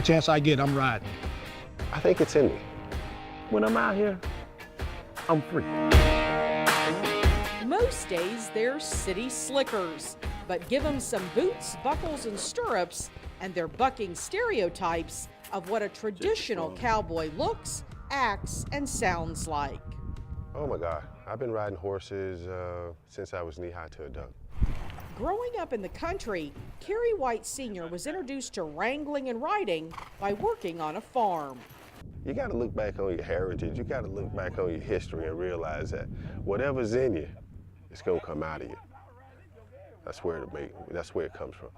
Every chance I get, I'm riding. I think it's in me. When I'm out here, I'm free. Most days, they're city slickers, but give them some boots, buckles, and stirrups, and they're bucking stereotypes of what a traditional cowboy looks, acts, and sounds like. Oh my God, I've been riding horses since I was knee-high to a duck. Growing up in the country, Kerry White Sr. was introduced to wrangling and riding by working on a farm. You gotta look back on your heritage, you gotta look back on your history and realize that whatever's in you, it's gonna come out of you. That's where it comes from.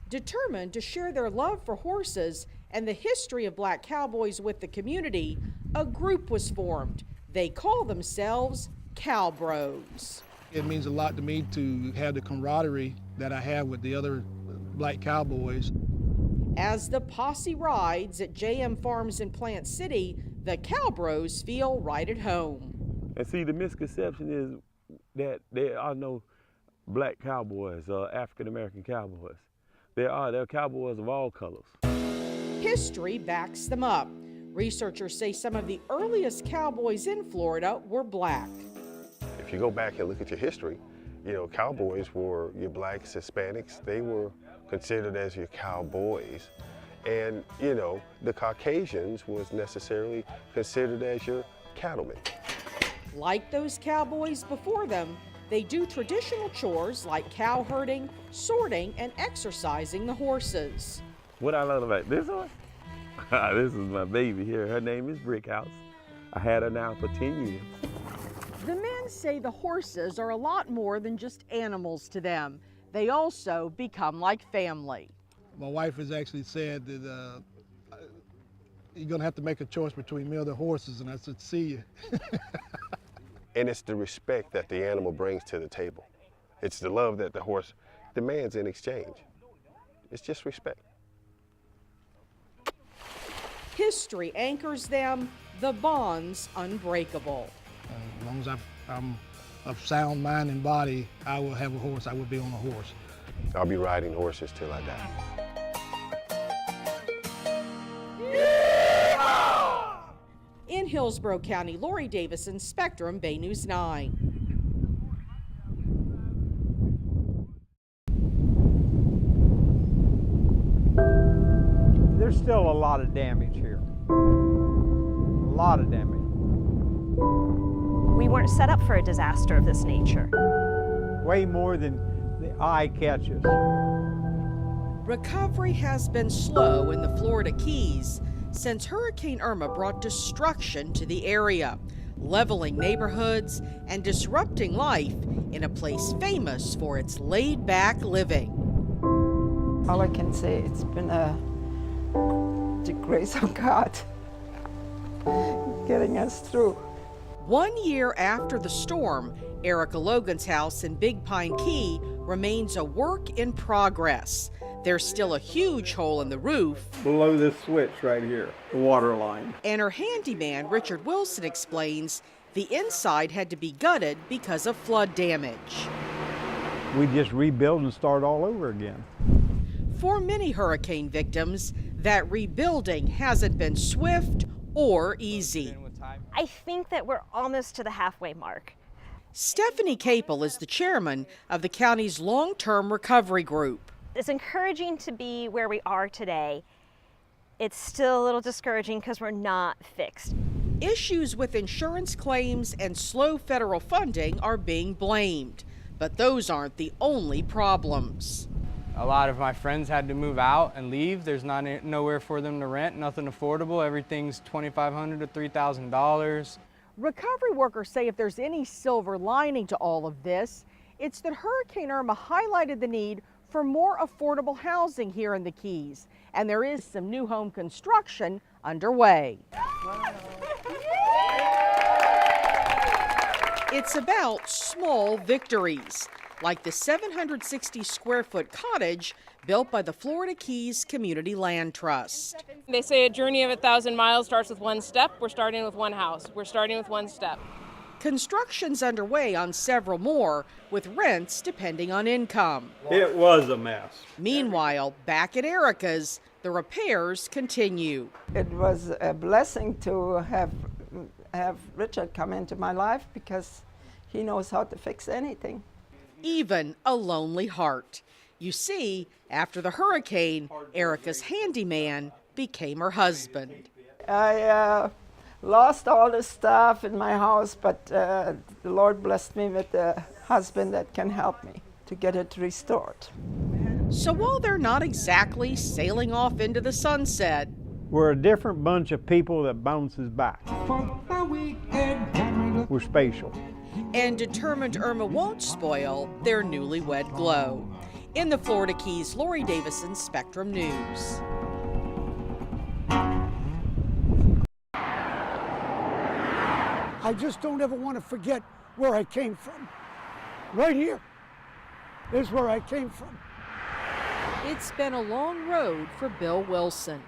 Determined to share their love for horses and the history of black cowboys with the community, a group was formed. They call themselves Cowbros. It means a lot to me to have the camaraderie that I have with the other black cowboys. As the posse rides at JM Farms in Plant City, the Cowbros feel right at home. And see, the misconception is that there are no black cowboys or African-American cowboys. There are cowboys of all colors. History backs them up. Researchers say some of the earliest cowboys in Florida were black. If you go back and look at your history, you know, cowboys were your blacks, Hispanics, they were considered as your cowboys. And, you know, the Caucasians was necessarily considered as your cattlemen. Like those cowboys before them, they do traditional chores like cow herding, sorting, and exercising the horses. What I love about this one? This is my baby here. Her name is Brickhouse. I had her now for 10 years. The men say the horses are a lot more than just animals to them. They also become like family. My wife has actually said that you're gonna have to make a choice between me or the horses, and I said, see you. And it's the respect that the animal brings to the table. It's the love that the horse demands in exchange. It's just respect. History anchors them, the bond's unbreakable. As long as I'm of sound mind and body, I will have a horse. I will be on a horse. I'll be riding horses till I die. In Hillsborough County, Laurie Davison, Spectrum, Bay News 9. There's still a lot of damage here. A lot of damage. We weren't set up for a disaster of this nature. Way more than the eye catches. Recovery has been slow in the Florida Keys since Hurricane Irma brought destruction to the area, leveling neighborhoods and disrupting life in a place famous for its laid-back living. All I can say, it's been the grace of God getting us through. 1 year after the storm, Erica Logan's house in Big Pine Key remains a work in progress. There's still a huge hole in the roof. Below this switch right here, the water line. And her handyman, Richard Wilson, explains the inside had to be gutted because of flood damage. We just rebuild and start all over again. For many hurricane victims, that rebuilding hasn't been swift or easy. I think that we're almost to the halfway mark. Stephanie Capel is the chairman of the county's long-term recovery group. It's encouraging to be where we are today. It's still a little discouraging because we're not fixed. Issues with insurance claims and slow federal funding are being blamed, but those aren't the only problems. A lot of my friends had to move out and leave. There's nowhere for them to rent, nothing affordable. Everything's $2,500 to $3,000. Recovery workers say if there's any silver lining to all of this, it's that Hurricane Irma highlighted the need for more affordable housing here in the Keys, and there is some new home construction underway. It's about small victories, like the 760 square foot cottage built by the Florida Keys Community Land Trust. They say a journey of 1,000 miles starts with one step. We're starting with one house. We're starting with one step. Construction's underway on several more, with rents depending on income. It was a mess. Meanwhile, back at Erica's, The repairs continue. It was a blessing to have Richard come into my life because he knows how to fix anything. Even a lonely heart. You see, after the hurricane, Erica's handyman became her husband. I lost all the stuff in my house, but the Lord blessed me with a husband that can help me to get it restored. So while they're not exactly sailing off into the sunset, We're a different bunch of people that bounces back. We're spatial. and determined Irma won't spoil their newlywed glow. In the Florida Keys, Laurie Davison, Spectrum News. I just don't ever want to forget where I came from. Right here is where I came from. It's been a long road for Bill Wilson.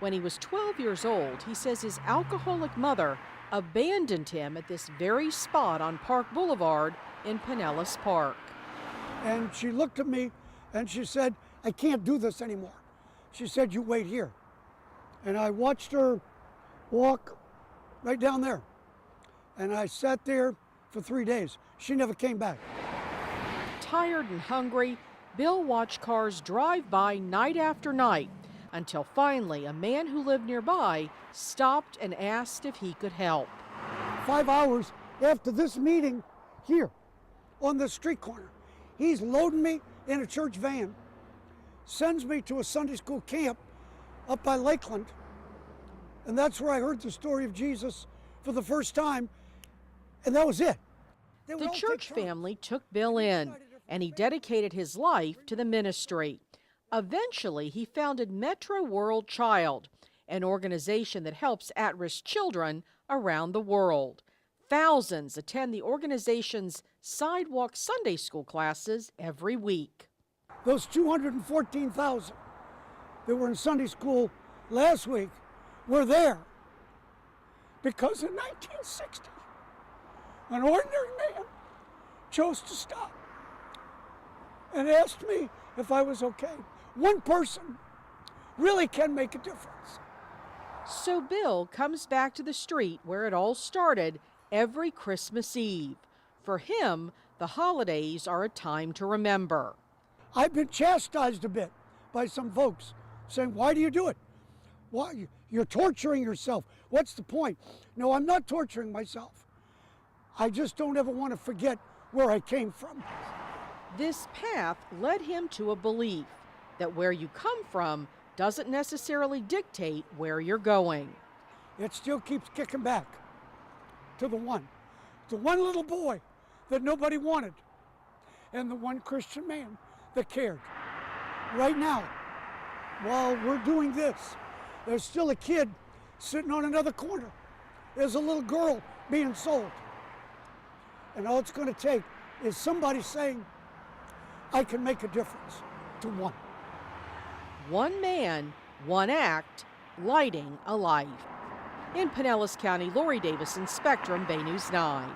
When he was 12 years old, he says his alcoholic mother abandoned him at this very spot on Park Boulevard in Pinellas Park. And she looked at me and she said, I can't do this anymore. She said, you wait here. And I watched her walk right down there. And I sat there for 3 days. She never came back. Tired and hungry, Bill watched cars drive by night after night until finally a man who lived nearby stopped and asked if he could help. 5 hours after this meeting here on the street corner, he's loading me in a church van, sends me to a Sunday school camp up by Lakeland. And that's where I heard the story of Jesus for the first time. And that was it. The church family took Bill in, and he dedicated his life to the ministry. Eventually, he founded Metro World Child, an organization that helps at-risk children around the world. Thousands attend the organization's Sidewalk Sunday School classes every week. Those 214,000 that were in Sunday school last week were there because in 1960, an ordinary man chose to stop and asked me if I was okay. One person really can make a difference. So Bill comes back to the street where it all started every Christmas Eve. For him, the holidays are a time to remember. I've been chastised a bit by some folks saying, why do you do it? Why? You're torturing yourself. What's the point? No, I'm not torturing myself. I just don't ever want to forget where I came from. This path led him to a belief that where you come from doesn't necessarily dictate where you're going. It still keeps kicking back to the one little boy that nobody wanted, and the one Christian man that cared. Right now, while we're doing this, there's still a kid sitting on another corner. There's a little girl being sold. And all it's going to take is somebody saying, I can make a difference to one. One man, one act, lighting a life. In Pinellas County, Laurie Davison, Spectrum, Bay News 9.